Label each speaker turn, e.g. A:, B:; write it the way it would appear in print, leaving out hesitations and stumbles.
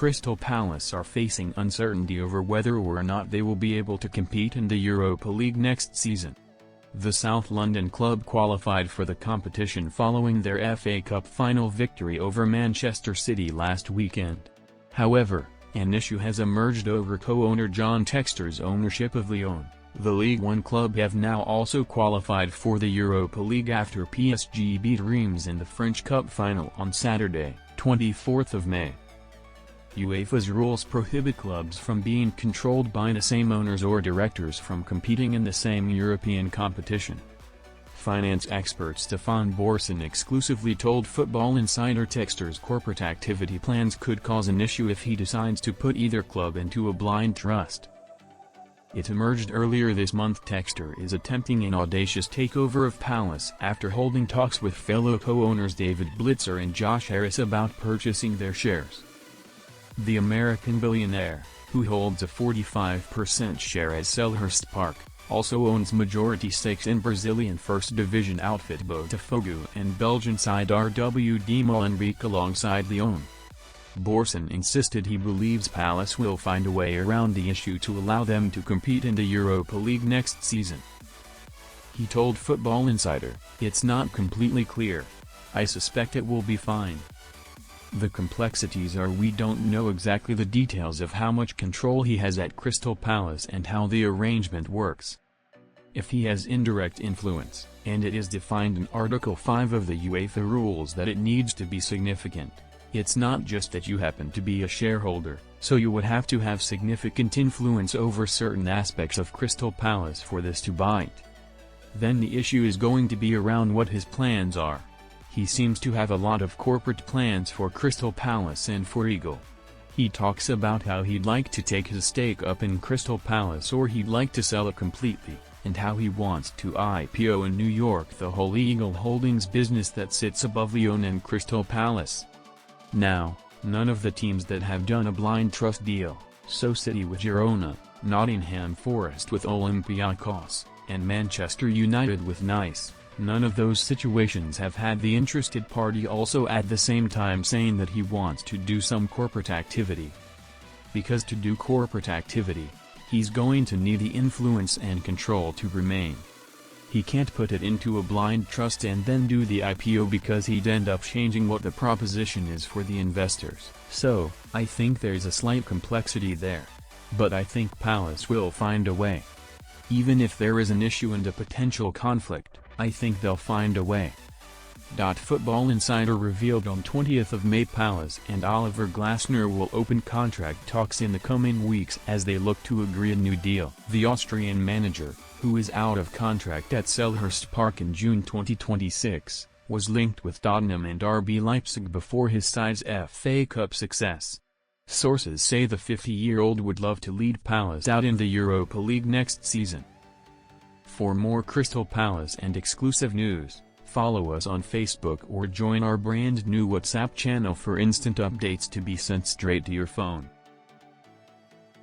A: Crystal Palace are facing uncertainty over whether or not they will be able to compete in the Europa League next season. The South London club qualified for the competition following their FA Cup final victory over Manchester City last weekend. However, an issue has emerged over co-owner John Textor's ownership of Lyon. The Ligue 1 club have now also qualified for the Europa League after PSG beat Reims in the French Cup final on Saturday, 24th of May. UEFA's rules prohibit clubs from being controlled by the same owners or directors from competing in the same European competition. Finance expert Stefan Borson exclusively told Football Insider Textor's corporate activity plans could cause an issue if he decides to put either club into a blind trust. It emerged earlier this month Textor is attempting an audacious takeover of Palace after holding talks with fellow co-owners David Blitzer and Josh Harris about purchasing their shares. The American billionaire, who holds a 45% share at Selhurst Park, also owns majority stakes in Brazilian First Division outfit Botafogo and Belgian side RWD Molenbeek alongside Lyon. Borson insisted he believes Palace will find a way around the issue to allow them to compete in the Europa League next season. He told Football Insider, "It's not completely clear. I suspect it will be fine. The complexities are we don't know exactly the details of how much control he has at Crystal Palace and how the arrangement works. If he has indirect influence, and it is defined in Article 5 of the UEFA rules that it needs to be significant, it's not just that you happen to be a shareholder, so you would have to have significant influence over certain aspects of Crystal Palace for this to bite. Then the issue is going to be around what his plans are. He seems to have a lot of corporate plans for Crystal Palace and for Eagle. He talks about how he'd like to take his stake up in Crystal Palace or he'd like to sell it completely, and how he wants to IPO in New York the whole Eagle Holdings business that sits above Lyon and Crystal Palace. Now, none of the teams that have done a blind trust deal, so City with Girona, Nottingham Forest with Olympiacos, and Manchester United with Nice, none of those situations have had the interested party also at the same time saying that he wants to do some corporate activity. Because to do corporate activity, he's going to need the influence and control to remain. He can't put it into a blind trust and then do the IPO because he'd end up changing what the proposition is for the investors. So, I think there's a slight complexity there. But I think Palace will find a way. Even if there is an issue and a potential conflict, I think they'll find a way. Football Insider revealed on 20th of May Palace and Oliver Glasner will open contract talks in the coming weeks as they look to agree a new deal. The Austrian manager, who is out of contract at Selhurst Park in June 2026, was linked with Tottenham and RB Leipzig before his side's FA Cup success. Sources say the 50-year-old would love to lead Palace out in the Europa League next season. For more Crystal Palace and exclusive news, follow us on Facebook or join our brand new WhatsApp channel for instant updates to be sent straight to your phone.